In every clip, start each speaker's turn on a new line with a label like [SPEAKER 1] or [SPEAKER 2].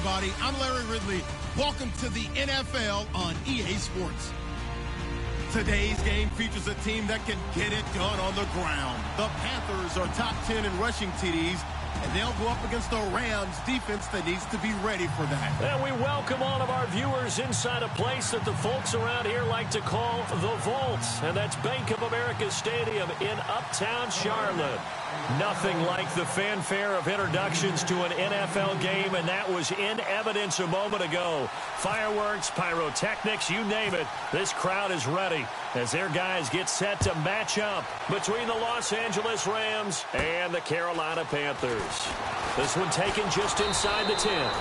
[SPEAKER 1] everybody. I'm Larry Ridley. Welcome to the NFL on EA Sports. Today's game features a team that can get it done on the ground. The Panthers are top 10 in rushing TDs, and they'll go up against the Rams defense that needs to be ready for that.
[SPEAKER 2] And we welcome all of our viewers inside a place that the folks around here like to call the Vault, and that's Bank of America Stadium in Uptown Charlotte. Nothing like the fanfare of introductions to an NFL game, and that was in evidence a moment ago. Fireworks, pyrotechnics, you name it. This crowd is ready as their guys get set to match up between the Los Angeles Rams and the Carolina Panthers. This one taken just inside the 10.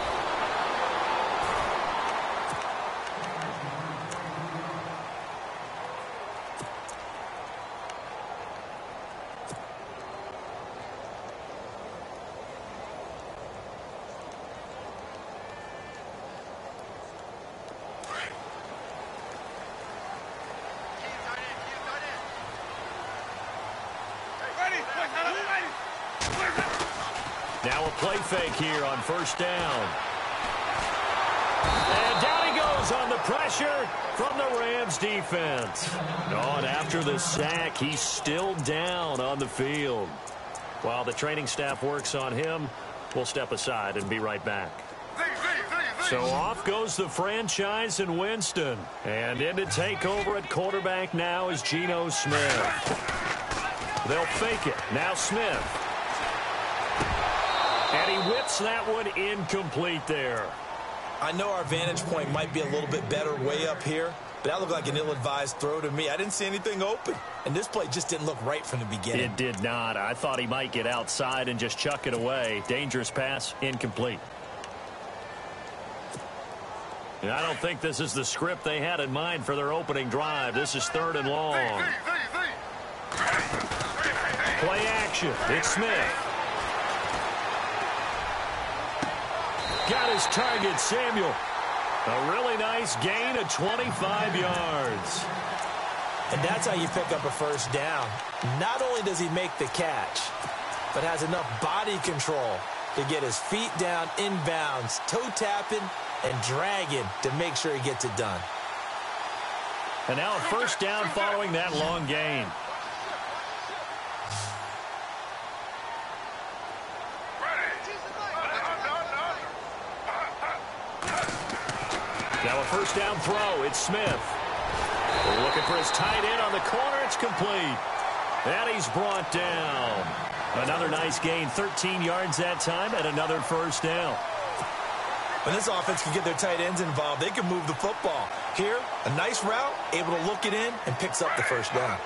[SPEAKER 2] Now a play fake here on first down. And down he goes on the pressure from the Rams defense. Oh, and after the sack, he's still down on the field. While the training staff works on him, we'll step aside and be right back. So off goes the franchise and Winston. And in to take over at quarterback now is Geno Smith. They'll fake it. Now Smith. And he whips that one incomplete there.
[SPEAKER 3] I know our vantage point might be a little bit better way up here, but that looked like an ill-advised throw to me. I didn't see anything open, and this play just didn't look right from the beginning.
[SPEAKER 2] It did not. I thought he might get outside and just chuck it away. Dangerous pass, incomplete. And I don't think this is the script they had in mind for their opening drive. This is 3rd and long. Play action. It's Smith. Got his target, Samuel. A really nice gain of 25 yards.
[SPEAKER 3] And that's how you pick up a first down. Not only does he make the catch, but has enough body control to get his feet down inbounds, toe tapping and dragging to make sure he gets it done.
[SPEAKER 2] And now a first down following that long gain. Now a first down throw. It's Smith. Looking for his tight end on the corner. It's complete. And he's brought down. Another nice gain. 13 yards that time and another first down.
[SPEAKER 3] When this offense can get their tight ends involved, they can move the football. Here, a nice route, able to look it in, and picks up the first down.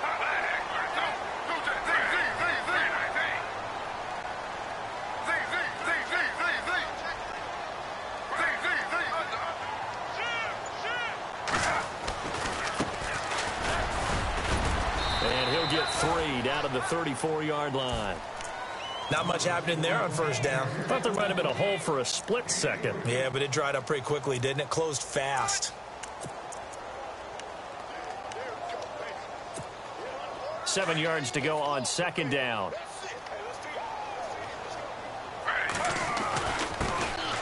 [SPEAKER 2] Get 3 down to the 34-yard line.
[SPEAKER 3] Not much happening there on first down.
[SPEAKER 2] Thought there might have been a hole for a split second.
[SPEAKER 3] Yeah, but it dried up pretty quickly, didn't it? Closed fast.
[SPEAKER 2] 7 yards to go on second down.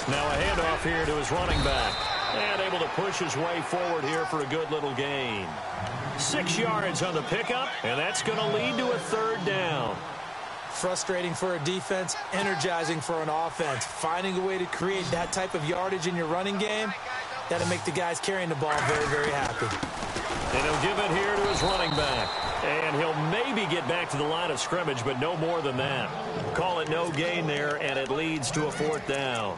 [SPEAKER 2] Now a handoff here to his running back. And able to push his way forward here for a good little gain. 6 yards on the pickup, and that's going to lead to a 3rd down.
[SPEAKER 3] Frustrating for a defense, energizing for an offense. Finding a way to create that type of yardage in your running game, that'll make the guys carrying the ball very, very happy.
[SPEAKER 2] And he'll give it here to his running back. And he'll maybe get back to the line of scrimmage, but no more than that. Call it no gain there, and it leads to a 4th down.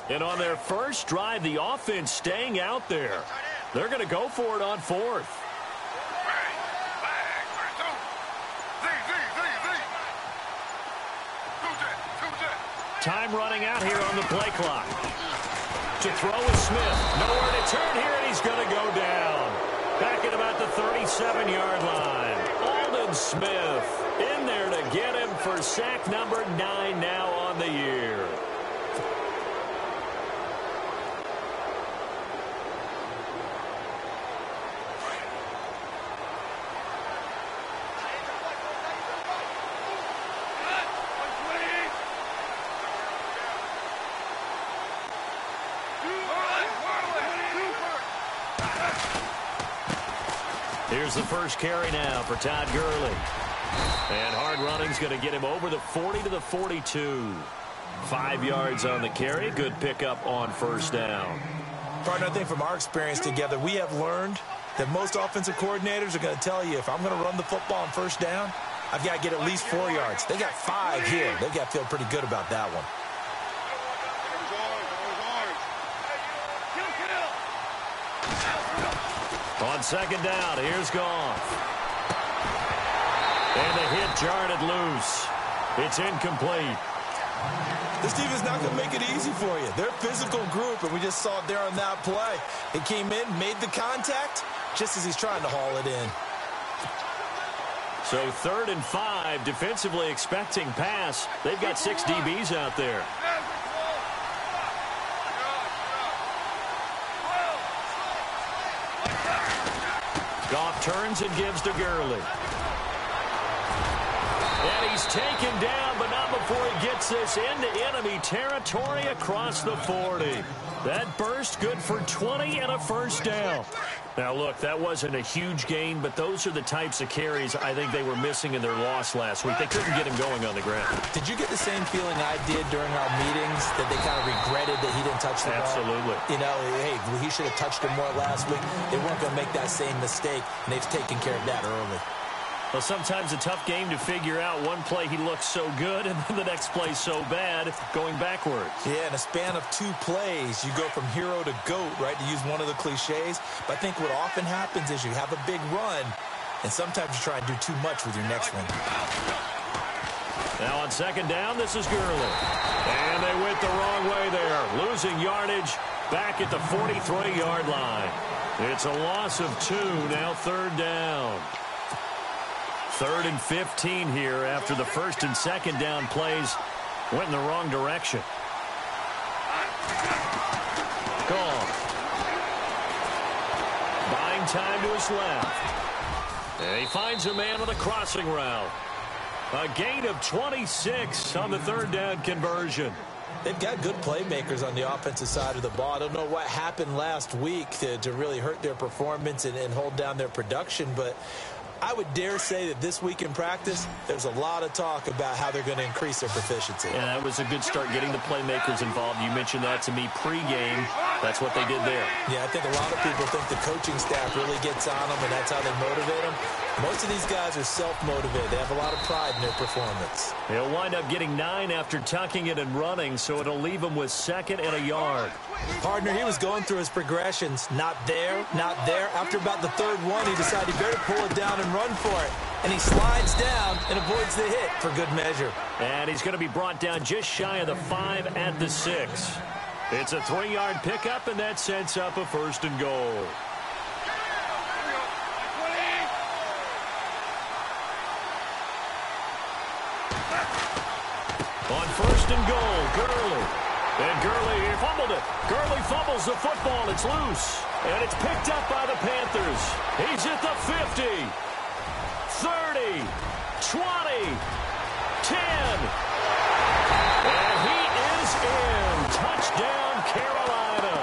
[SPEAKER 2] And on their first drive, the offense staying out there. They're going to go for it on 4th. Time running out here on the play clock. To throw is Smith. Nowhere to turn here, and he's going to go down. Back at about the 37-yard line. All to Smith in there to get him for sack number 9 now on the year. Here's the first carry now for Todd Gurley. And hard running's going to get him over the 40 to the 42. 5 yards on the carry. Good pickup on first down.
[SPEAKER 3] Partner, I think from our experience together, we have learned that most offensive coordinators are going to tell you, if I'm going to run the football on first down, I've got to get at least 4 yards. They got 5 here. They've got to feel pretty good about that one.
[SPEAKER 2] On second down, here's Goff. And the hit jarred it loose. It's incomplete.
[SPEAKER 3] This team is not going to make it easy for you. They're a physical group, and we just saw it there on that play. It came in, made the contact, just as he's trying to haul it in.
[SPEAKER 2] So 3rd and 5, defensively expecting pass. They've got 6 DBs out there. Goff turns and gives to Gurley. And he's taken down, but not before he gets this into enemy territory across the 40. That burst good for 20 and a first down. Now, look, that wasn't a huge gain, but those are the types of carries I think they were missing in their loss last week. They couldn't get him going on the ground.
[SPEAKER 3] Did you get the same feeling I did during our meetings, that they kind of regretted that he didn't touch the ball?
[SPEAKER 2] Absolutely.
[SPEAKER 3] You know, hey, he should have touched it more last week. They weren't going to make that same mistake, and they've taken care of that early.
[SPEAKER 2] Well, sometimes a tough game to figure out. One play he looks so good, and then the next play so bad, going backwards.
[SPEAKER 3] Yeah, in a span of 2 plays, you go from hero to GOAT, right, to use one of the cliches. But I think what often happens is you have a big run, and sometimes you try and do too much with your next one.
[SPEAKER 2] Now on second down, this is Gurley. And they went the wrong way there, losing yardage back at the 43-yard line. It's a loss of 2, now 3rd down. 3rd and 15 here after the 1st and 2nd down plays went in the wrong direction. Goff. Buying time to his left. And he finds a man on the crossing route. A gain of 26 on the 3rd down conversion.
[SPEAKER 3] They've got good playmakers on the offensive side of the ball. I don't know what happened last week to really hurt their performance and hold down their production, but I would dare say that this week in practice, there's a lot of talk about how they're going to increase their proficiency.
[SPEAKER 2] Yeah, that was a good start getting the playmakers involved. You mentioned that to me pregame. That's what they did there.
[SPEAKER 3] Yeah, I think a lot of people think the coaching staff really gets on them, and that's how they motivate them. Most of these guys are self-motivated. They have a lot of pride in their performance.
[SPEAKER 2] He'll wind up getting 9 after tucking it and running, so it'll leave him with 2nd and a yard.
[SPEAKER 3] Partner, he was going through his progressions. Not there, not there. After about the 3rd one, he decided he better pull it down and run for it. And he slides down and avoids the hit for good measure.
[SPEAKER 2] And he's going to be brought down just shy of the 5 at the 6. It's a 3-yard pickup, and that sets up a 1st and goal. On 1st and goal, Gurley. And Gurley fumbled it. Gurley fumbles the football. It's loose. And it's picked up by the Panthers. He's at the 50. 30. 20. 10. And he is in. Touchdown, Carolina.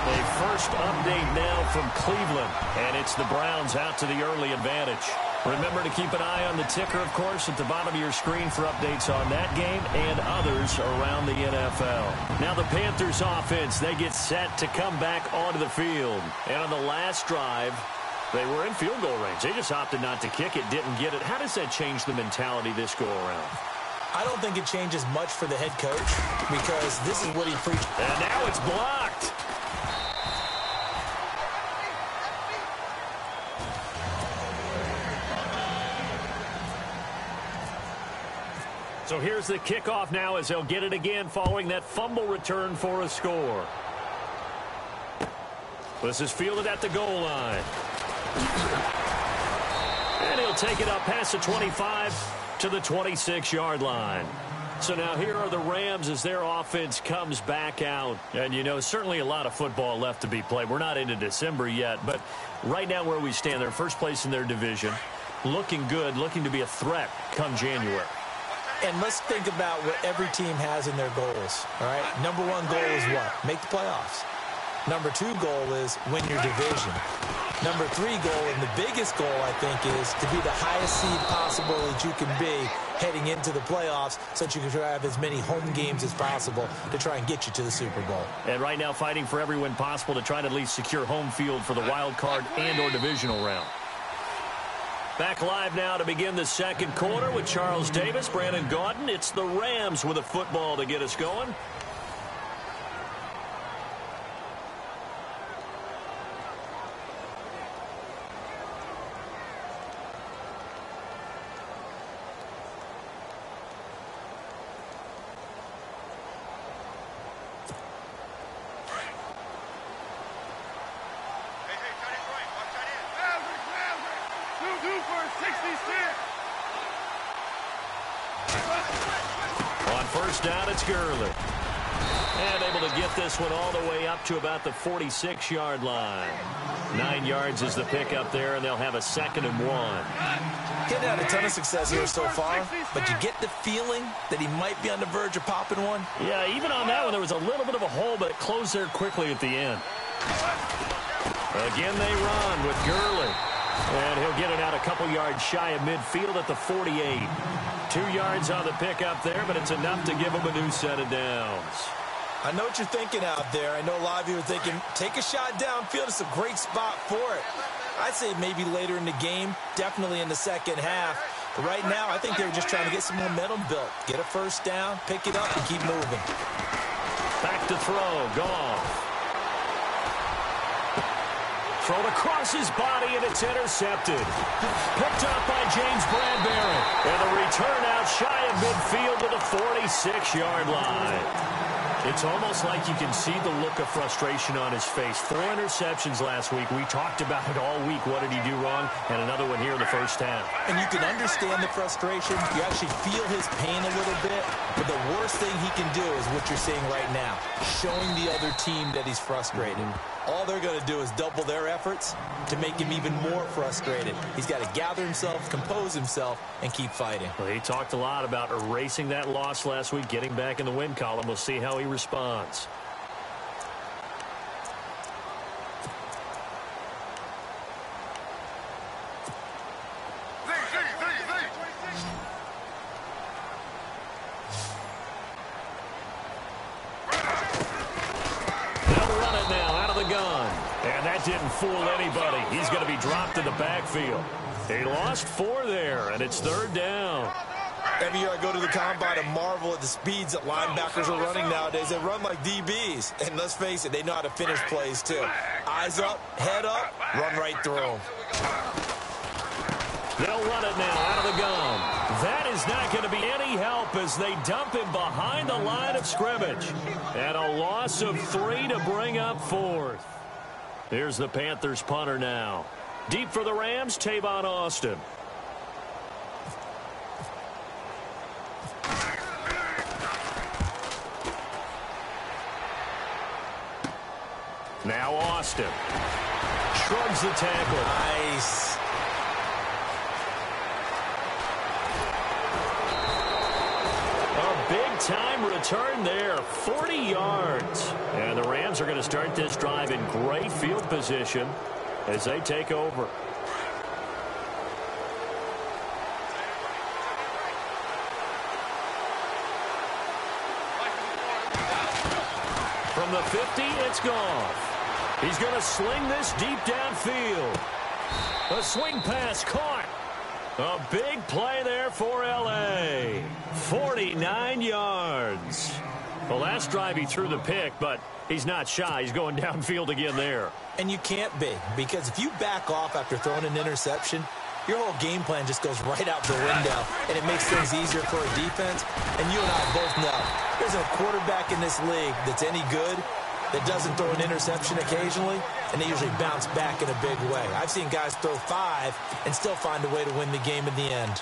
[SPEAKER 2] A first update now from Cleveland. And it's the Browns out to the early advantage. Remember to keep an eye on the ticker, of course, at the bottom of your screen for updates on that game and others around the NFL. Now the Panthers offense, they get set to come back onto the field. And on the last drive, they were in field goal range. They just opted not to kick it, didn't get it. How does that change the mentality this go around?
[SPEAKER 3] I don't think it changes much for the head coach because this is what he preached.
[SPEAKER 2] And now it's blocked. So here's the kickoff now as they'll get it again following that fumble return for a score. This is fielded at the goal line. And he'll take it up past the 25 to the 26-yard line. So now here are the Rams as their offense comes back out. And, you know, certainly a lot of football left to be played. We're not into December yet, but right now where we stand, they're first place in their division. Looking good, looking to be a threat come January.
[SPEAKER 3] And let's think about what every team has in their goals, all right? Number one goal is what? Make the playoffs. Number two goal is win your division. Number three goal, and the biggest goal, I think, is to be the highest seed possible that you can be heading into the playoffs so that you can have as many home games as possible to try and get you to the Super Bowl.
[SPEAKER 2] And right now fighting for every win possible to try to at least secure home field for the wild card and or divisional round. Back live now to begin the second quarter with Charles Davis, Brandon Gaudin. It's the Rams with a football to get us going. Down, it's Gurley. And able to get this one all the way up to about the 46-yard line. 9 yards is the pickup there, and they'll have a 2nd and 1.
[SPEAKER 3] Getting had a ton of success here so far, but you get the feeling that he might be on the verge of popping one.
[SPEAKER 2] Yeah, even on that one, there was a little bit of a hole, but it closed there quickly at the end. Again, they run with Gurley. And he'll get it out a couple yards shy of midfield at the 48. 2 yards on the pickup there, but it's enough to give him a new set of downs.
[SPEAKER 3] I know what you're thinking out there. I know a lot of you are thinking, take a shot downfield. It's a great spot for it. I'd say maybe later in the game, definitely in the second half. But right now, I think they were just trying to get some momentum built. Get a first down, pick it up, and keep moving.
[SPEAKER 2] Back to throw, Goff. Thrown across his body, and it's intercepted. Picked up by James Bradbury. And the return out shy of midfield to the 46-yard line. It's almost like you can see the look of frustration on his face. 4 interceptions last week. We talked about it all week. What did he do wrong? And another one here in the first half.
[SPEAKER 3] And you can understand the frustration. You actually feel his pain a little bit. But the worst thing he can do is what you're seeing right now, showing the other team that he's frustrated. All they're going to do is double their efforts to make him even more frustrated. He's got to gather himself, compose himself, and keep fighting.
[SPEAKER 2] Well, he talked a lot about erasing that loss last week, getting back in the win column. We'll see how he responds. Didn't fool anybody. He's going to be dropped in the backfield. He lost 4 there, and it's 3rd down.
[SPEAKER 3] Every year I go to the combine and marvel at the speeds that linebackers are running nowadays. They run like DBs. And let's face it, they know how to finish plays too. Eyes up, head up, run right through them.
[SPEAKER 2] They'll run it now out of the gun. That is not going to be any help as they dump him behind the line of scrimmage. And a loss of 3 to bring up 4th. Here's the Panthers punter now. Deep for the Rams, Tavon Austin. Now Austin. Shrugs the tackle.
[SPEAKER 3] Nice.
[SPEAKER 2] A big-time return there, 40 yards. And the Rams are going to start this drive in great field position as they take over. From the 50, it's Goff. He's going to sling this deep downfield. A swing pass caught. A big play there for L.A. 49 yards. The last drive he threw the pick, but he's not shy. He's going downfield again there.
[SPEAKER 3] And you can't be, because if you back off after throwing an interception, your whole game plan just goes right out the window, and it makes things easier for a defense. And you and I both know there's a quarterback in this league that's any good that doesn't throw an interception occasionally, and they usually bounce back in a big way. I've seen guys throw 5 and still find a way to win the game in the end.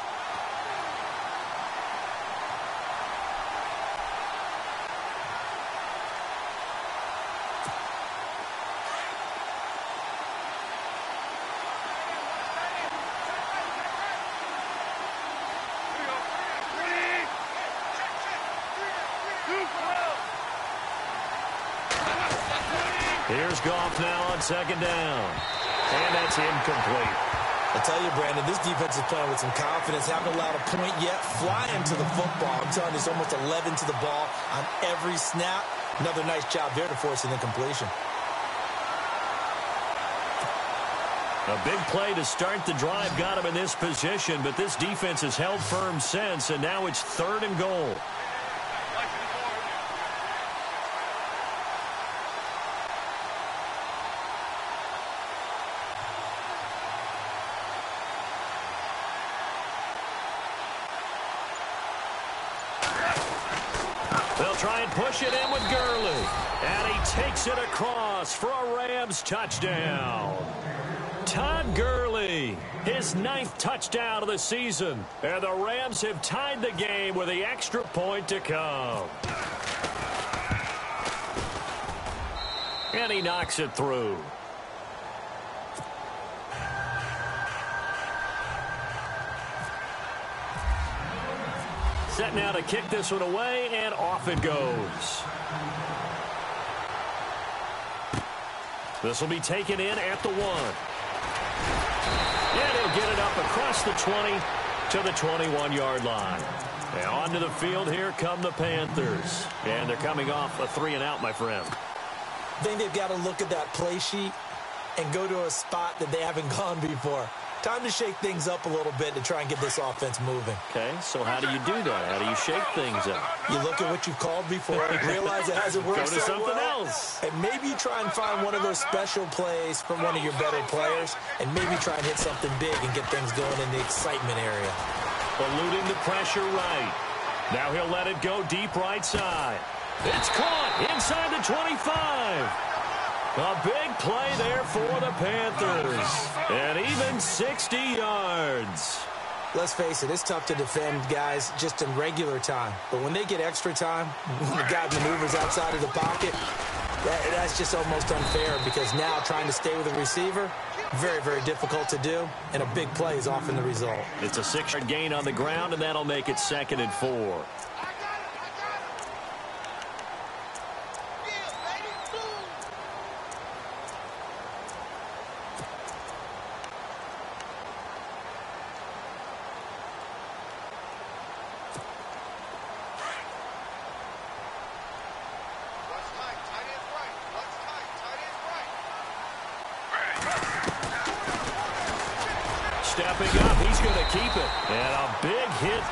[SPEAKER 2] Here's Goff now on second down. And that's incomplete.
[SPEAKER 3] I tell you, Brandon, this defense is playing with some confidence. Haven't allowed a point yet. Flying to the football. I'm telling you, it's almost 11 to the ball on every snap. Another nice job there to force an incompletion.
[SPEAKER 2] A big play to start the drive got him in this position, but this defense has held firm since, and now it's 3rd and goal. They'll try and push it in with Gurley. And he takes it across for a Rams touchdown. Todd Gurley, his 9th touchdown of the season. And the Rams have tied the game with the extra point to come. And he knocks it through. Set now to kick this one away, and off it goes. This will be taken in at the 1. And he'll get it up across the 20 to the 21-yard line. And onto the field, here come the Panthers. And they're coming off a 3-and-out, my friend.
[SPEAKER 3] I think they've got to look at that play sheet and go to a spot that they haven't gone before. Time to shake things up a little bit to try and get this offense moving.
[SPEAKER 2] Okay, so how do you do that? How do you shake things up?
[SPEAKER 3] You look at what you've called before, realize it hasn't worked
[SPEAKER 2] so
[SPEAKER 3] so
[SPEAKER 2] something
[SPEAKER 3] well,
[SPEAKER 2] else.
[SPEAKER 3] and maybe you try and find one of those special plays from one of your better players, and maybe try and hit something big and get things going in the excitement area.
[SPEAKER 2] Eluding the pressure right. Now he'll let it go deep right side. It's caught inside the 25. A big play there for the Panthers. And even 60 yards.
[SPEAKER 3] Let's face it, it's tough to defend guys just in regular time. But when they get extra time, when the guy maneuvers outside of the pocket, that's just almost unfair, because now trying to stay with the receiver, very, very difficult to do, and a big play is often the result.
[SPEAKER 2] It's a 6-yard gain on the ground, and that'll make it 2nd and 4.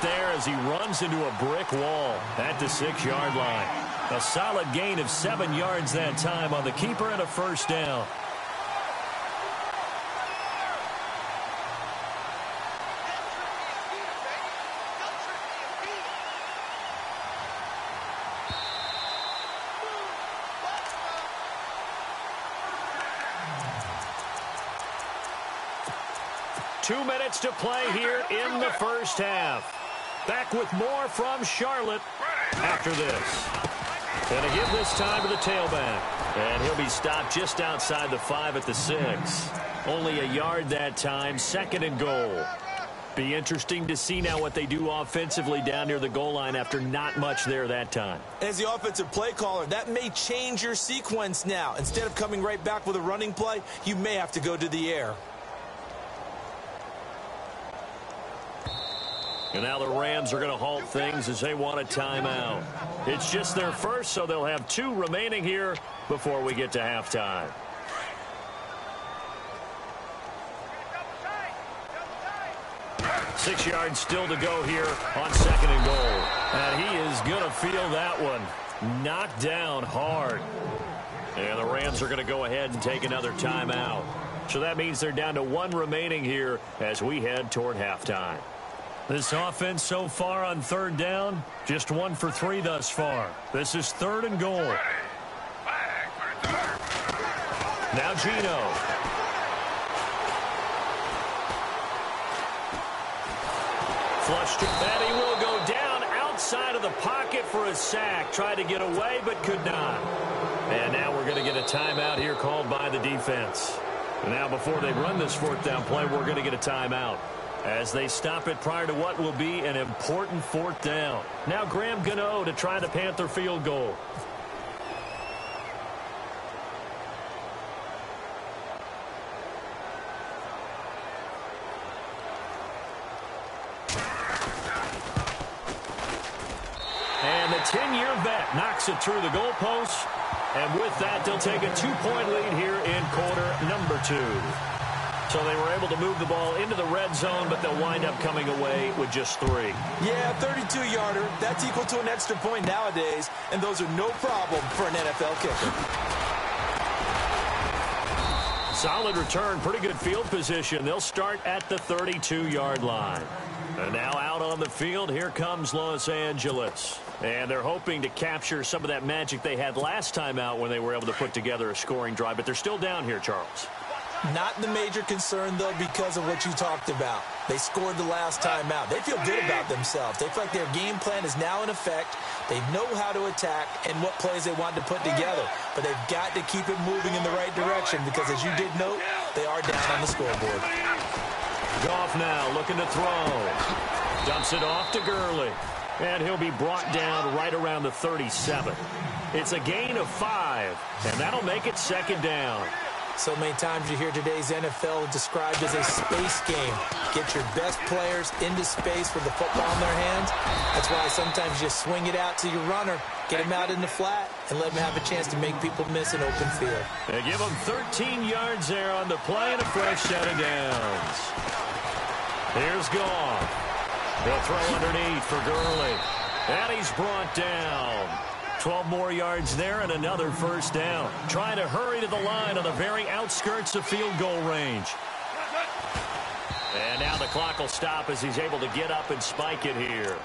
[SPEAKER 2] 'There as he runs into a brick wall at the 6-yard line. A solid gain of 7 yards that time on the keeper and a 1st down. Two minutes to play here in the first half. Back with more from Charlotte after this. And to give this time to the tailback. And he'll be stopped just outside the 5 at the 6. Only a yard that time, 2nd and goal. Be interesting to see now what they do offensively down near the goal line after not much there that time.
[SPEAKER 3] As the offensive play caller, that may change your sequence now. Instead of coming right back with a running play, you may have to go to the air.
[SPEAKER 2] And now the Rams are going to halt things as they want a timeout. It's just their first, so they'll have 2 remaining here before we get to halftime. Six yards still to go here on 2nd and goal. And he is going to feel that one knocked down hard. And the Rams are going to go ahead and take another timeout. So that means they're down to 1 remaining here as we head toward halftime. This offense so far on 3rd down, just 1 for 3 thus far. This is 3rd and goal. Now Gino. Flushed, and he will go down outside of the pocket for a sack. Tried to get away, but could not. And now we're going to get a timeout here called by the defense. Now, before they run this fourth down play, we're going to get a timeout as they stop it prior to what will be an important fourth down. Now Graham Gano to try the Panther field goal. And the 10-year vet knocks it through the goalpost. And with that, they'll take a 2-point lead here in quarter number 2. So they were able to move the ball into the red zone, but they'll wind up coming away with just 3.
[SPEAKER 3] Yeah, 32-yarder. That's equal to an extra point nowadays, and those are no problem for an NFL kicker.
[SPEAKER 2] Solid return, pretty good field position. They'll start at the 32-yard line. And now out on the field, here comes Los Angeles. And they're hoping to capture some of that magic they had last time out when they were able to put together a scoring drive. But they're still down here, Charles.
[SPEAKER 3] Not the major concern, though, because of what you talked about. They scored the last time out. They feel good about themselves. They feel like their game plan is now in effect. They know how to attack and what plays they want to put together. But they've got to keep it moving in the right direction because, as you did note, they are down on the scoreboard.
[SPEAKER 2] Goff now looking to throw. Dumps it off to Gurley. And he'll be brought down right around the 37. It's a gain of 5, and that'll make it second down.
[SPEAKER 3] So many times you hear today's NFL described as a space game. Get your best players into space with the football in their hands. That's why sometimes you swing it out to your runner, get him out in the flat, and let him have a chance to make people miss an open field.
[SPEAKER 2] They give him 13 yards there on the play and a fresh set of downs. Here's Goff. He'll throw underneath for Gurley. And he's brought down. 12 more yards there and another first down. Trying to hurry to the line on the very outskirts of field goal range. And now the clock will stop as he's able to get up and spike it here.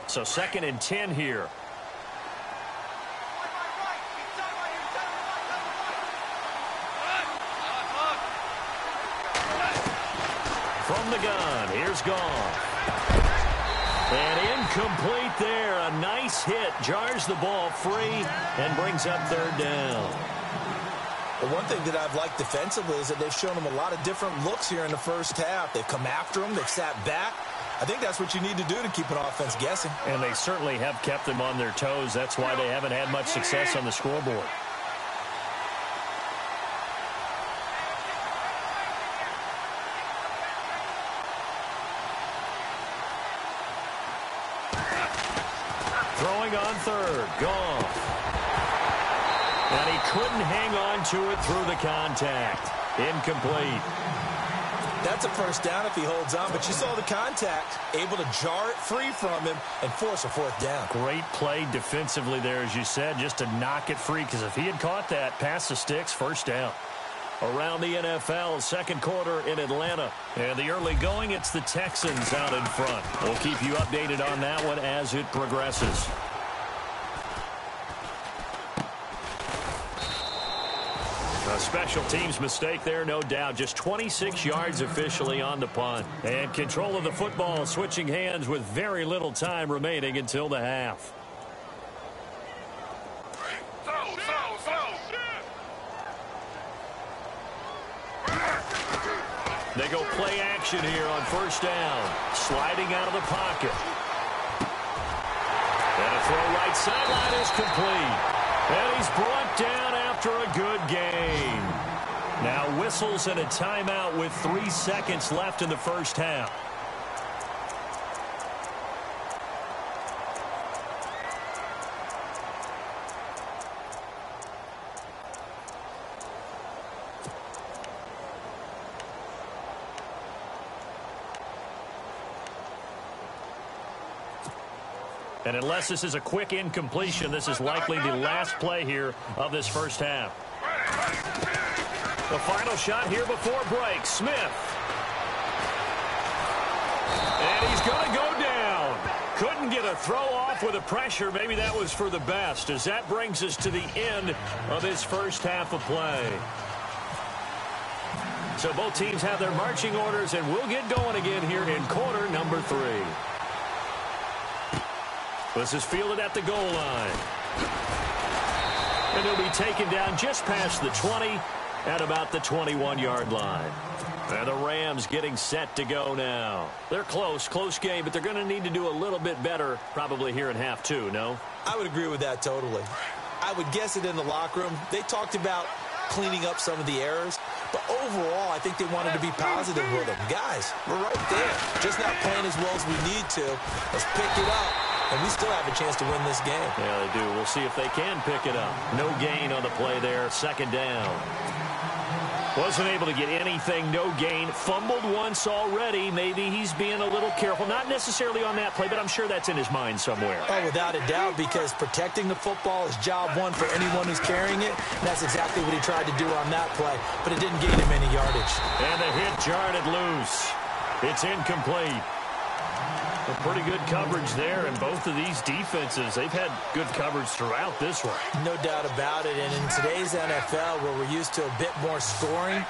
[SPEAKER 2] So 2nd and 10 here. From the gun, here's Goff. And incomplete there. A nice hit. Jars the ball free and brings up 3rd down.
[SPEAKER 3] Well, one thing that I've liked defensively is that they've shown them a lot of different looks here in the first half. They've come after them. They've sat back. I think that's what you need to do to keep an offense guessing.
[SPEAKER 2] And they certainly have kept them on their toes. That's why they haven't had much success on the scoreboard. Throwing on 3rd. Goff. And he couldn't hang on to it through the contact. Incomplete.
[SPEAKER 3] That's a first down if he holds on, but you saw the contact, able to jar it free from him and force a 4th down.
[SPEAKER 2] Great play defensively there, as you said, just to knock it free, because if he had caught that, past the sticks, first down. Around the NFL, 2nd quarter in Atlanta. And the early going, it's the Texans out in front. We'll keep you updated on that one as it progresses. A special teams mistake there, no doubt. Just 26 yards officially on the punt. And control of the football switching hands with very little time remaining until the half. They go play action here on 1st down. Sliding out of the pocket. And a throw right sideline is complete. And he's brought down after a good gain. Now whistles and a timeout with 3 seconds left in the first half. And unless this is a quick incompletion, this is likely the last play here of this first half. The final shot here before break. Smith. And he's going to go down. Couldn't get a throw off with the pressure. Maybe that was for the best, as that brings us to the end of this first half of play. So both teams have their marching orders, and we'll get going again here in quarter number 3. This is fielded at the goal line. And he'll be taken down just past the 20 at about the 21-yard line. And the Rams getting set to go now. They're close game, but they're going to need to do a little bit better probably here in half 2, no?
[SPEAKER 3] I would agree with that totally. I would guess it in the locker room. They talked about cleaning up some of the errors, but overall, I think they wanted to be positive with them. Guys, we're right there. Just not playing as well as we need to. Let's pick it up, and we still have a chance to win this game.
[SPEAKER 2] Yeah, they do. We'll see if they can pick it up. No gain on the play there. Second down. Wasn't able to get anything, no gain. Fumbled once already. Maybe he's being a little careful. Not necessarily on that play, but I'm sure that's in his mind somewhere.
[SPEAKER 3] Oh, without a doubt, because protecting the football is job one for anyone who's carrying it. And that's exactly what he tried to do on that play, but it didn't gain him any yardage.
[SPEAKER 2] And the hit jarred it loose. It's incomplete. A pretty good coverage there, and both of these defenses, they've had good coverage throughout this one.
[SPEAKER 3] No doubt about it, and in today's NFL, where we're used to a bit more scoring,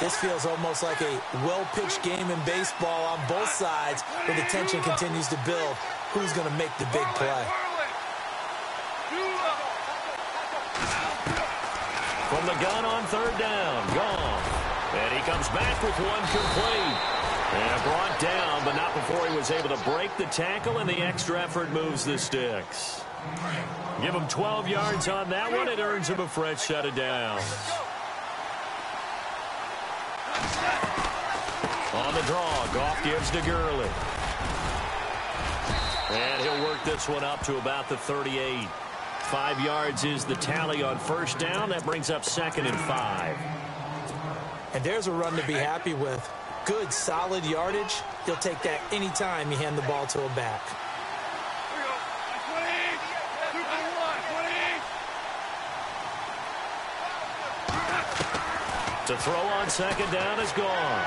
[SPEAKER 3] this feels almost like a well-pitched game in baseball on both sides, where the tension continues to build. Who's going to make the big play?
[SPEAKER 2] From the gun on third down, gone. And he comes back with one complete. And brought down, but not before he was able to break the tackle, and the extra effort moves the sticks. Give him 12 yards on that one. It earns him a fresh set of downs. On the draw, Goff gives to Gurley. And he'll work this one up to about the 38. 5 yards is the tally on first down. That brings up 2nd and 5.
[SPEAKER 3] And there's a run to be happy with. Good, solid yardage. You'll take that anytime you hand the ball to a back.
[SPEAKER 2] To throw on second down is gone.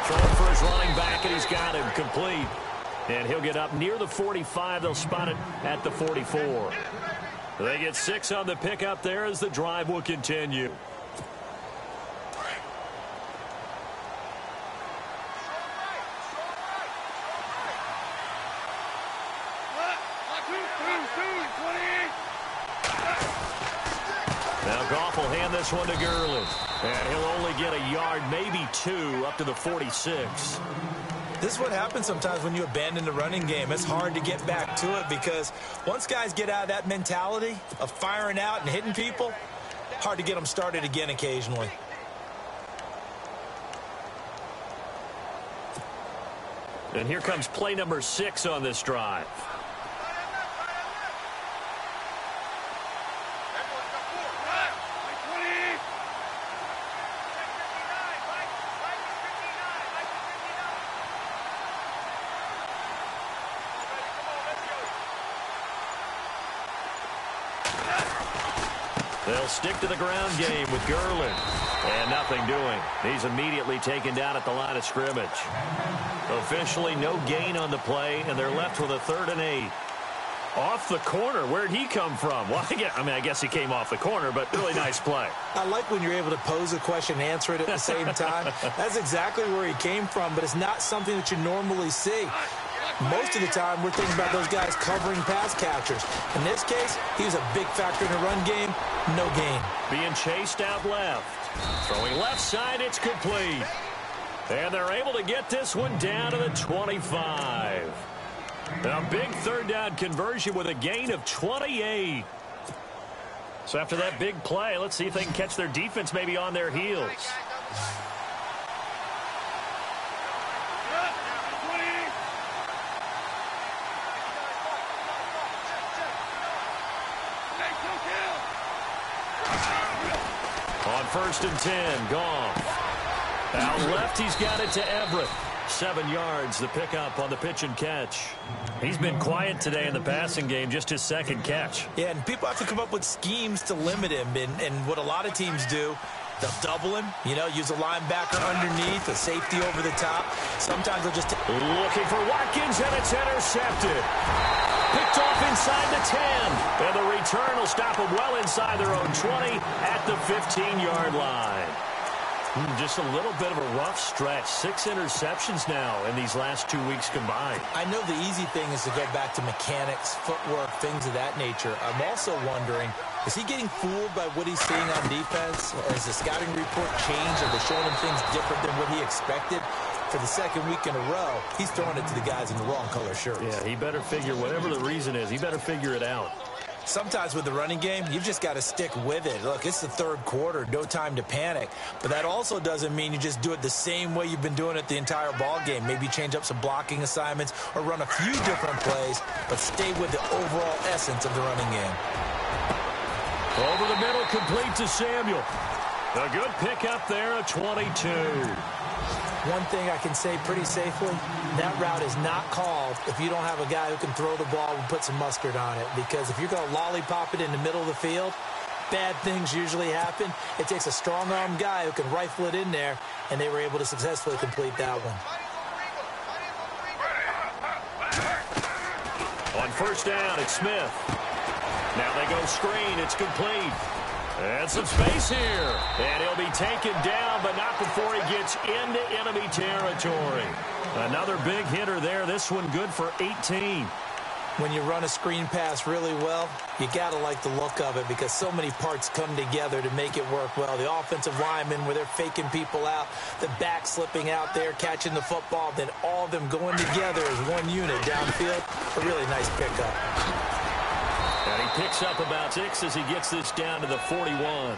[SPEAKER 2] Throwing for his running back, and he's got him complete. And he'll get up near the 45. They'll spot it at the 44. They get 6 on the pickup there as the drive will continue. Now Goff will hand this one to Gurley. And he'll only get a yard, maybe 2, up to the 46.
[SPEAKER 3] This is what happens sometimes when you abandon the running game. It's hard to get back to it because once guys get out of that mentality of firing out and hitting people, hard to get them started again occasionally.
[SPEAKER 2] And here comes play number 6 on this drive. They'll stick to the ground game with Gurley. And nothing doing. He's immediately taken down at the line of scrimmage. Officially no gain on the play, and they're left with a 3rd and 8. Off the corner. Where'd he come from? Well, I guess he came off the corner, but really nice play.
[SPEAKER 3] I like when you're able to pose a question and answer it at the same time. That's exactly where he came from, but it's not something that you normally see. Most of the time, we're thinking about those guys covering pass catchers. In this case, he was a big factor in the run game. No gain.
[SPEAKER 2] Being chased out left. Throwing left side, it's complete. And they're able to get this one down to the 25. A big 3rd down conversion with a gain of 28. So after that big play, let's see if they can catch their defense maybe on their heels. On 1st and 10, Goff. Out left, he's got it to Everett. 7 yards, the pickup on the pitch and catch. He's been quiet today in the passing game, just his second catch.
[SPEAKER 3] Yeah, and people have to come up with schemes to limit him. And what a lot of teams do, they'll double him, use a linebacker underneath, a safety over the top. Sometimes they'll just...
[SPEAKER 2] Looking for Watkins, and it's intercepted. Picked off inside the 10. And the return will stop them well inside their own 20 at the 15-yard line. Just a little bit of a rough stretch. 6 interceptions now in these last 2 weeks combined.
[SPEAKER 3] I know the easy thing is to go back to mechanics, footwork, things of that nature. I'm also wondering, is he getting fooled by what he's seeing on defense? Has the scouting report changed? Are they showing him things different than what he expected? For the second week in a row, he's throwing it to the guys in the wrong color shirts.
[SPEAKER 2] Yeah, he better figure, whatever the reason is, he better figure it out.
[SPEAKER 3] Sometimes with the running game, you've just got to stick with it. Look, it's the third quarter, no time to panic. But that also doesn't mean you just do it the same way you've been doing it the entire ball game. Maybe change up some blocking assignments or run a few different plays, but stay with the overall essence of the running game.
[SPEAKER 2] Over the middle, complete to Samuel. A good pickup there, a 22.
[SPEAKER 3] One thing I can say pretty safely, that route is not called if you don't have a guy who can throw the ball and put some mustard on it. Because if you're going to lollipop it in the middle of the field, bad things usually happen. It takes a strong-arm guy who can rifle it in there, and they were able to successfully complete that one.
[SPEAKER 2] On first down, it's Smith. Now they go screen. It's complete. And some space here. And he'll be taken down, but not before he gets into enemy territory. Another big hitter there. This one good for 18.
[SPEAKER 3] When you run a screen pass really well, you got to like the look of it because so many parts come together to make it work well. The offensive linemen where they're faking people out, the back slipping out there, catching the football, then all of them going together as one unit downfield. A really nice pickup.
[SPEAKER 2] And he picks up about 6 as he gets this down to the 41.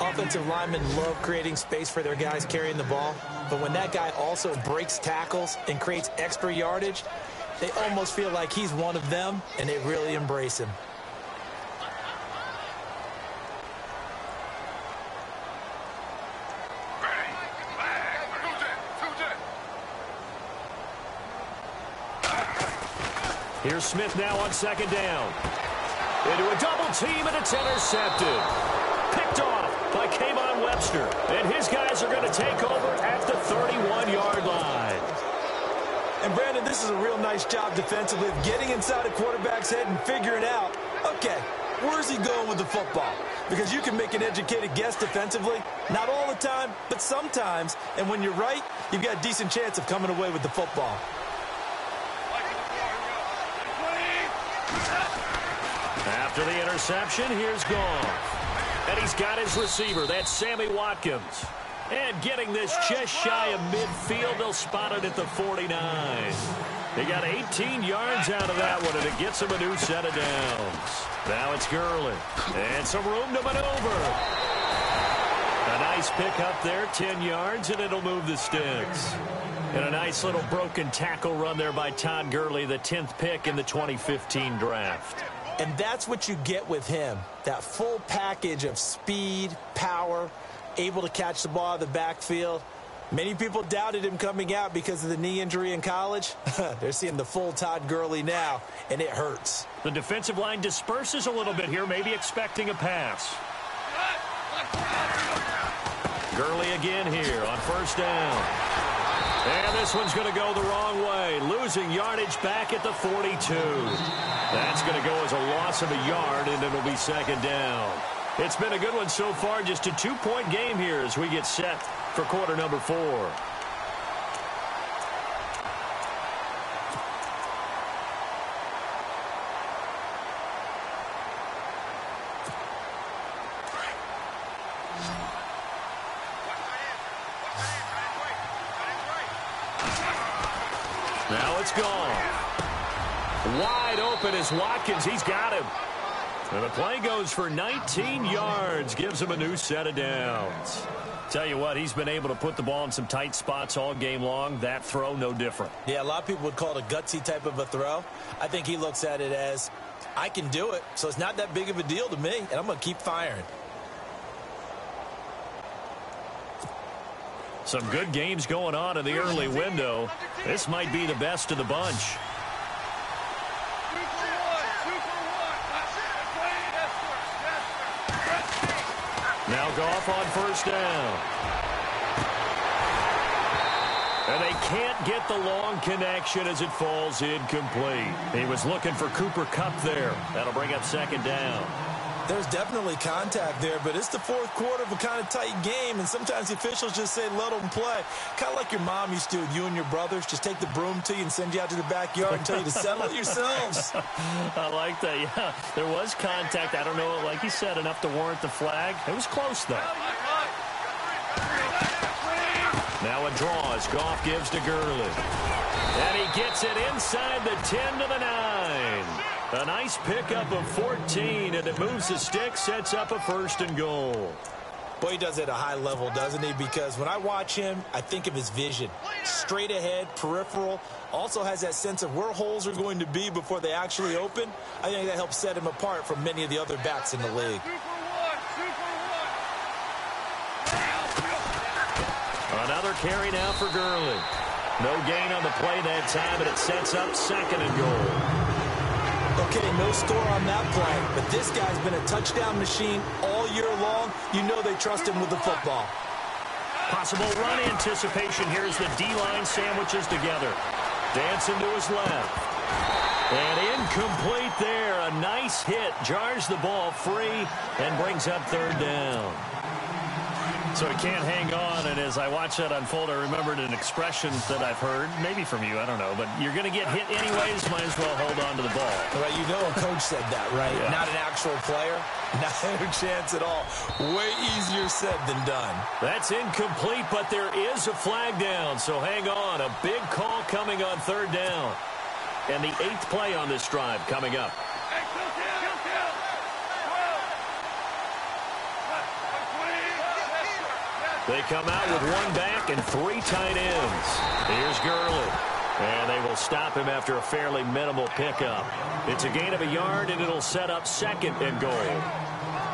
[SPEAKER 3] Offensive linemen love creating space for their guys carrying the ball, but when that guy also breaks tackles and creates extra yardage, they almost feel like he's one of them, and they really embrace him.
[SPEAKER 2] Here's Smith now on second down. Into a double team, and it's intercepted. Picked off by Kayvon Webster. And his guys are going to take over at the 31-yard line.
[SPEAKER 3] And, Brandon, this is a real nice job defensively of getting inside a quarterback's head and figuring out, okay, where's he going with the football? Because you can make an educated guess defensively. Not all the time, but sometimes. And when you're right, you've got a decent chance of coming away with the football.
[SPEAKER 2] After the interception, here's Goff. And he's got his receiver. That's Sammy Watkins. And getting this just shy of midfield, they'll spot it at the 49. They got 18 yards out of that one, and it gets them a new set of downs. Now it's Gurley. And some room to maneuver. A nice pick up there, 10 yards, and it'll move the sticks. And a nice little broken tackle run there by Todd Gurley, the 10th pick in the 2015 draft.
[SPEAKER 3] And that's what you get with him, that full package of speed, power, able to catch the ball out of the backfield. Many people doubted him coming out because of the knee injury in college. They're seeing the full Todd Gurley now, and it hurts.
[SPEAKER 2] The defensive line disperses a little bit here, maybe expecting a pass. Gurley again here on first down. And this one's going to go the wrong way, losing yardage back at the 42. That's going to go as a loss of a yard, and it'll be second down. It's been a good one so far, just a 2-point game here as we get set for quarter number 4. Now it's gone. Wide open is Watkins. He's got him. And the play goes for 19 yards. Gives him a new set of downs. Tell you what, he's been able to put the ball in some tight spots all game long. That throw, no different.
[SPEAKER 3] Yeah, a lot of people would call it a gutsy type of a throw. I think he looks at it as, I can do it, so it's not that big of a deal to me, and I'm going to keep firing.
[SPEAKER 2] Some good games going on in the early window. This might be the best of the bunch. Now Goff on first down. And they can't get the long connection as it falls incomplete. He was looking for Cooper Kupp there. That'll bring up second down.
[SPEAKER 3] There's definitely contact there, but it's the fourth quarter of a kind of tight game, and sometimes the officials just say, let them play. Kind of like your mom used to with you and your brothers. Just take the broom to you and send you out to the backyard and tell you to settle it yourselves.
[SPEAKER 2] I like that, yeah. There was contact. I don't know, like you said, enough to warrant the flag. It was close, though. Now a draw as Goff gives to Gurley. And he gets it inside the 10 to the 9. A nice pickup of 14, and it moves the stick, sets up a first and goal.
[SPEAKER 3] Boy, he does it at a high level, doesn't he? Because when I watch him, I think of his vision. Straight ahead, peripheral. Also has that sense of where holes are going to be before they actually open. I think that helps set him apart from many of the other backs in the league.
[SPEAKER 2] Another carry now for Gurley. No gain on the play that time, and it sets up second and goal.
[SPEAKER 3] Okay, no score on that play, but this guy's been a touchdown machine all year long. You know they trust him with the football.
[SPEAKER 2] Possible run anticipation here as the D-line sandwiches together. Dancing to his left. And incomplete there. A nice hit. Jars the ball free and brings up third down. So he can't hang on, and as I watch that unfold, I remembered an expression that I've heard, maybe from you, I don't know, but you're going to get hit anyways, might as well hold on to the ball.
[SPEAKER 3] Well, you know a coach said that, right? Yeah. Not an actual player. Not a chance at all. Way easier said than done.
[SPEAKER 2] That's incomplete, but there is a flag down, so hang on. A big call coming on third down. And the 8th play on this drive coming up. They come out with one back and 3 tight ends. Here's Gurley. And they will stop him after a fairly minimal pickup. It's a gain of a yard, and it'll set up second and goal.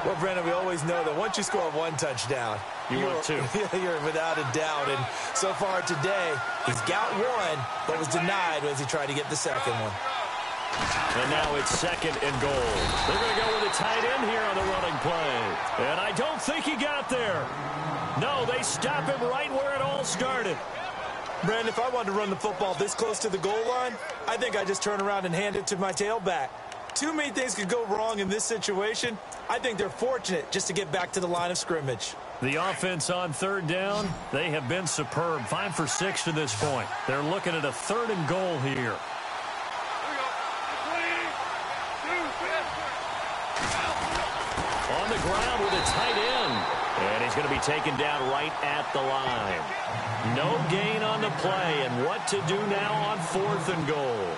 [SPEAKER 3] Well, Brandon, we always know that once you score one touchdown,
[SPEAKER 2] you're two.
[SPEAKER 3] You're without a doubt. And so far today, he's got one, but was denied as he tried to get the second one.
[SPEAKER 2] And now it's second and goal. They're going to go with a tight end here on the running play. And I don't think he got there. No, they stop him right where it all started.
[SPEAKER 3] Brandon, if I wanted to run the football this close to the goal line, I think I'd just turn around and hand it to my tailback. Too many things could go wrong in this situation. I think they're fortunate just to get back to the line of scrimmage.
[SPEAKER 2] The offense on third down, they have been superb. 5 for 6 to this point. They're looking at a third and goal here. On the ground with a tight end. And he's going to be taken down right at the line. No gain on the play, and what to do now on 4th and goal.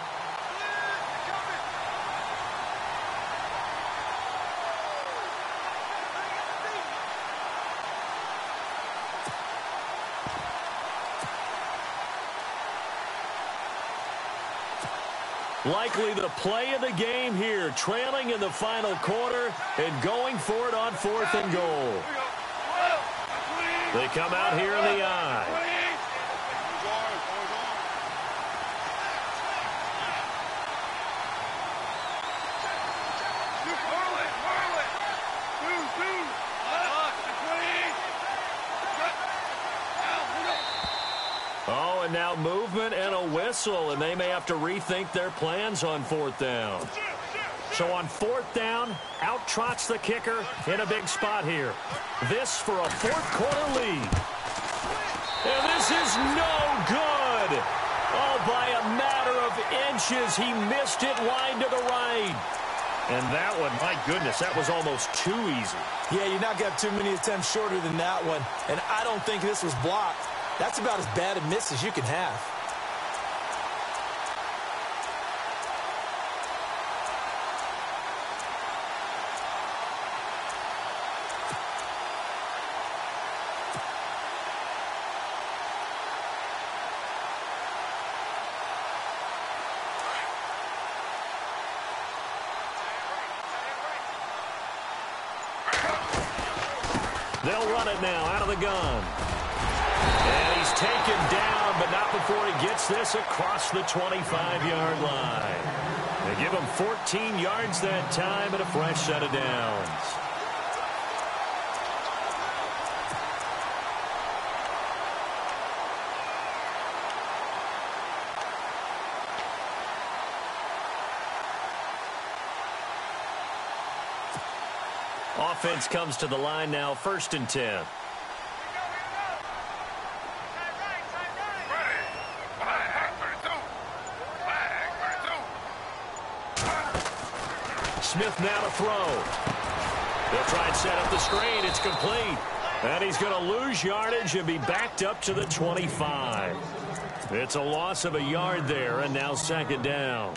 [SPEAKER 2] Likely the play of the game here, trailing in the final quarter and going for it on 4th and goal. They come out here in the eye. Oh, and now movement and a whistle, and they may have to rethink their plans on 4th down. So on 4th down, out trots the kicker in a big spot here. This for a 4th quarter lead. And this is no good. Oh, by a matter of inches, he missed it wide to the right. And that one, my goodness, that was almost too easy.
[SPEAKER 3] Yeah, you're not going to have too many attempts shorter than that one. And I don't think this was blocked. That's about as bad a miss as you can have.
[SPEAKER 2] They'll run it now out of the gun. And taken down, but not before he gets this across the 25-yard line. They give him 14 yards that time and a fresh set of downs. Offense comes to the line now, 1st and 10. Smith now to throw. They'll try and set up the screen. It's complete. And he's going to lose yardage and be backed up to the 25. It's a loss of a yard there, and now 2nd down.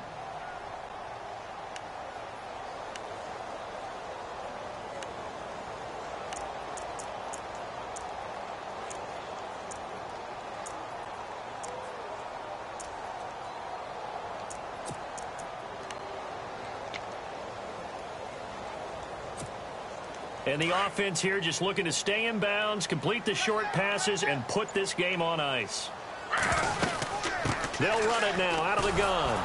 [SPEAKER 2] And the offense here just looking to stay in bounds, complete the short passes, and put this game on ice. They'll run it now out of the gun.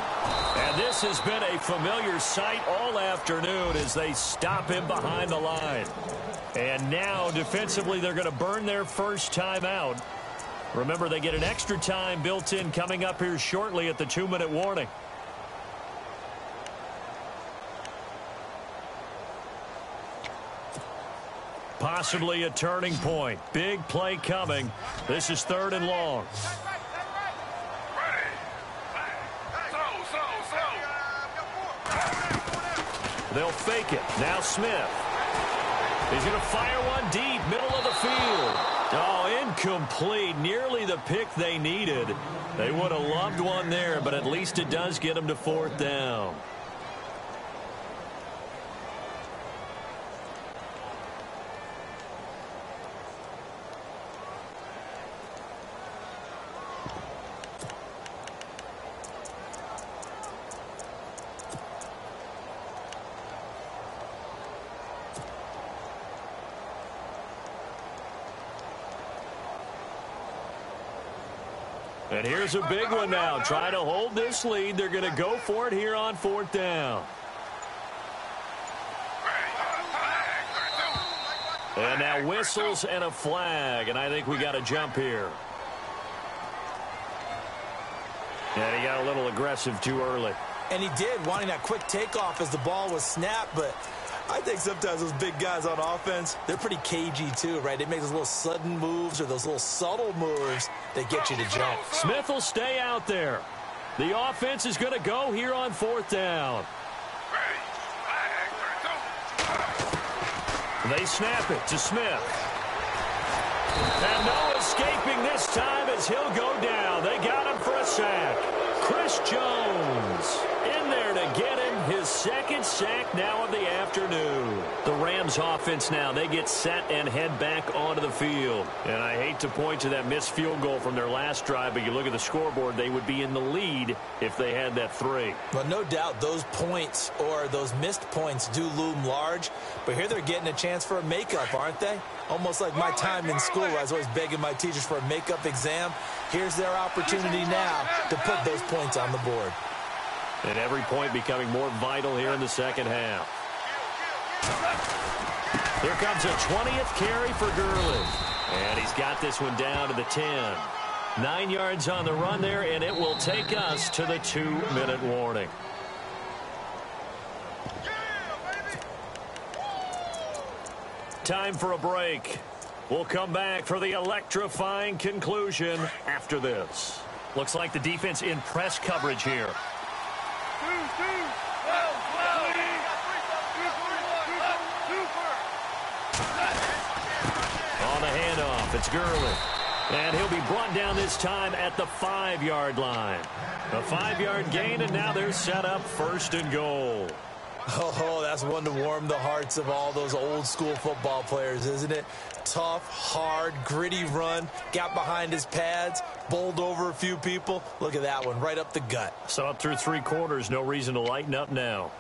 [SPEAKER 2] And this has been a familiar sight all afternoon as they stop him behind the line. And now, defensively, they're going to burn their first time out. Remember, they get an extra time built in coming up here shortly at the 2-minute warning. Possibly a turning point. Big play coming. This is 3rd and long. They'll fake it. Now Smith. He's going to fire one deep, middle of the field. Oh, incomplete. Nearly the pick they needed. They would have loved one there, but at least it does get them to 4th down. And here's a big one now. Trying to hold this lead. They're going to go for it here on 4th down. And now whistles and a flag. And I think we got a jump here. And he got a little aggressive too early.
[SPEAKER 3] And he did, wanting that quick takeoff as the ball was snapped. But I think sometimes those big guys on offense, they're pretty cagey too, right? They make those little sudden moves or those little subtle moves that get you to jump.
[SPEAKER 2] Smith will stay out there. The offense is going to go here on 4th down. They snap it to Smith. And no escaping this time as he'll go down. They got him for a sack. Chris Jones in there to get him his 2nd sack now of the afternoon. The Rams offense now, they get set and head back onto the field. And I hate to point to that missed field goal from their last drive, but you look at the scoreboard, they would be in the lead if they had that 3.
[SPEAKER 3] Well, no doubt those points or those missed points do loom large, but here they're getting a chance for a makeup, aren't they? Almost like my time in school where I was always begging my teachers for a makeup exam. Here's their opportunity now to put those points on the board.
[SPEAKER 2] And every point becoming more vital here in the 2nd half. Here comes a 20th carry for Gurley. And he's got this one down to the 10. 9 yards on the run there, and it will take us to the 2-minute warning. Time for a break. We'll come back for the electrifying conclusion after this. Looks like the defense in press coverage here. On the handoff, it's Gurley. And he'll be brought down this time at the 5-yard line. A 5-yard gain, and now they're set up 1st and goal.
[SPEAKER 3] Oh, that's one to warm the hearts of all those old school football players, isn't it? Tough, hard, gritty run, got behind his pads, bowled over a few people. Look at that one, right up the gut.
[SPEAKER 2] So up through 3 quarters, no reason to lighten up now.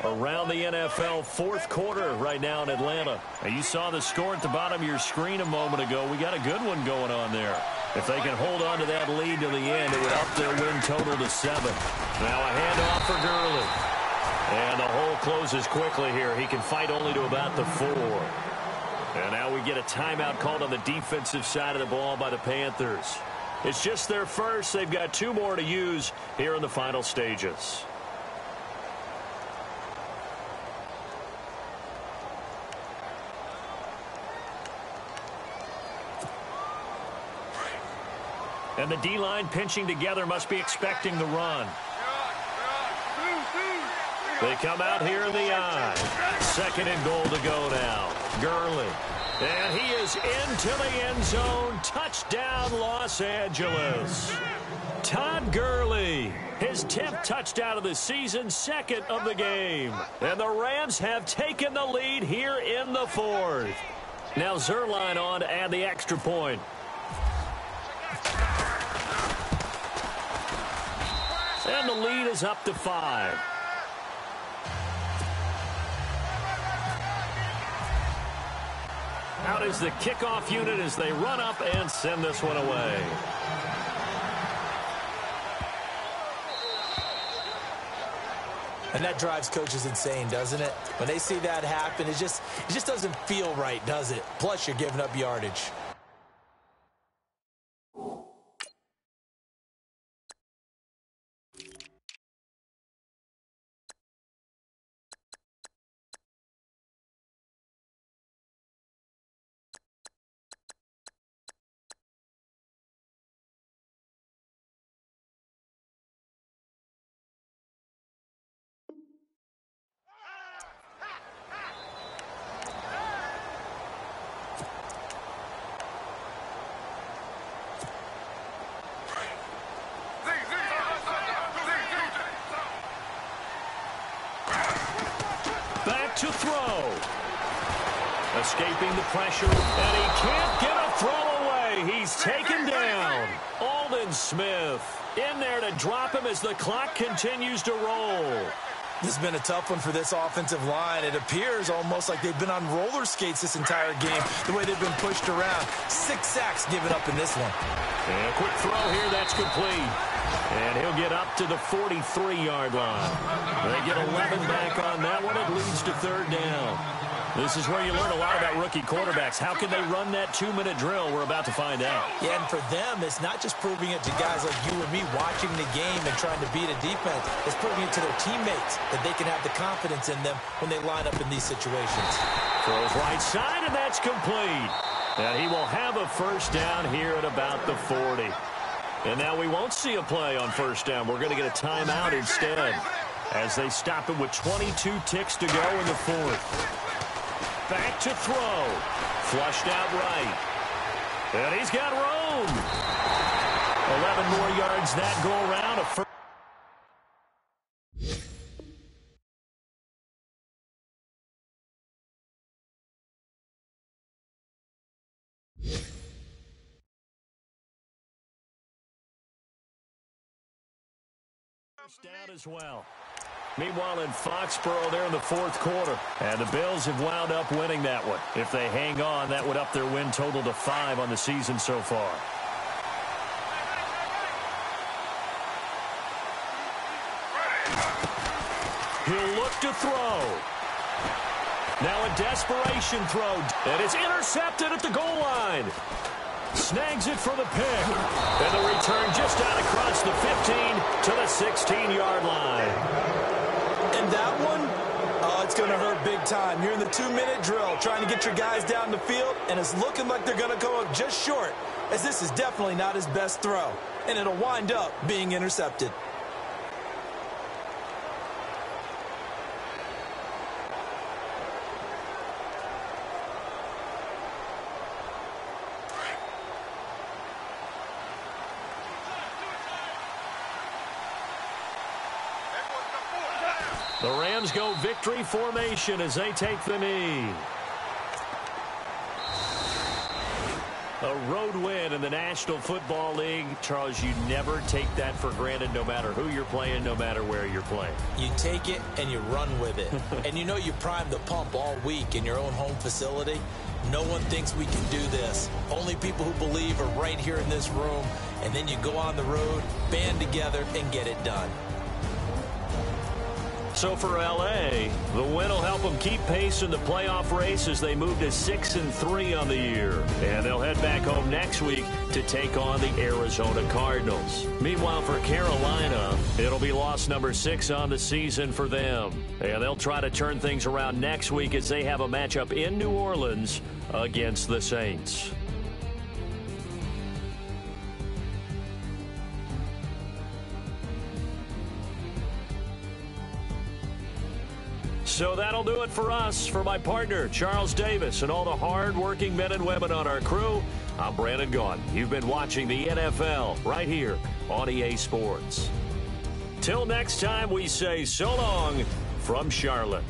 [SPEAKER 2] Around the NFL, 4th quarter right now in Atlanta. Now, you saw the score at the bottom of your screen a moment ago. We got a good one going on there. If they can hold on to that lead to the end, it would up their win total to 7. Now a handoff for Gurley. And the hole closes quickly here. He can fight only to about the 4. And now we get a timeout called on the defensive side of the ball by the Panthers. It's just their first. They've got 2 more to use here in the final stages. And the D-line pinching together must be expecting the run. They come out here in the I. 2nd and goal to go now. Gurley. And he is into the end zone. Touchdown, Los Angeles. Todd Gurley, his 10th touchdown of the season, 2nd of the game. And the Rams have taken the lead here in the 4th. Now Zerline on to add the extra point. And the lead is up to 5. Out is the kickoff unit as they run up and send this one away.
[SPEAKER 3] And that drives coaches insane, doesn't it? When they see that happen, it just doesn't feel right, does it? Plus, you're giving up yardage.
[SPEAKER 2] To throw. Escaping the pressure, and he can't get a throw away. He's taken down. Aldon Smith in there to drop him as the clock continues to roll.
[SPEAKER 3] This has been a tough one for this offensive line. It appears almost like they've been on roller skates this entire game, the way they've been pushed around. 6 sacks given up in this one.
[SPEAKER 2] And a quick throw here, that's complete. And he'll get up to the 43-yard line. They get 11 back on that one. It leads to 3rd down. This is where you learn a lot about rookie quarterbacks. How can they run that 2-minute drill? We're about to find out.
[SPEAKER 3] Yeah, and for them, it's not just proving it to guys like you and me watching the game and trying to beat a defense. It's proving it to their teammates that they can have the confidence in them when they line up in these situations.
[SPEAKER 2] Throws right side, and that's complete. And he will have a 1st down here at about the 40. And now we won't see a play on 1st down. We're going to get a timeout instead as they stop him with 22 ticks to go in the 4th. Back to throw. Flushed out right. And he's got room. 11 more yards that go around. A first. Down as well. Meanwhile, in Foxborough, they're in the 4th quarter. And the Bills have wound up winning that one. If they hang on, that would up their win total to 5 on the season so far. He'll look to throw. Now a desperation throw. And it's intercepted at the goal line. Snags it for the pick. And the return just out across the 15 to the 16-yard line.
[SPEAKER 3] And that one, oh, it's going to hurt big time. You're in the 2-minute drill trying to get your guys down the field, and it's looking like they're going to go up just short, as this is definitely not his best throw. And it'll wind up being intercepted.
[SPEAKER 2] The Rams go victory formation as they take the knee. A road win in the National Football League. Charles, you never take that for granted no matter who you're playing, no matter where you're playing.
[SPEAKER 3] You take it and you run with it. And you know you primed the pump all week in your own home facility. No one thinks we can do this. Only people who believe are right here in this room. And then you go on the road, band together, and get it done.
[SPEAKER 2] So for L.A., the win will help them keep pace in the playoff race as they move to 6-3 on the year. And they'll head back home next week to take on the Arizona Cardinals. Meanwhile, for Carolina, it'll be loss number 6 on the season for them. And they'll try to turn things around next week as they have a matchup in New Orleans against the Saints. So that'll do it for us. For my partner, Charles Davis, and all the hard-working men and women on our crew, I'm Brandon Gaudin. You've been watching the NFL right here on EA Sports. Till next time, we say so long from Charlotte.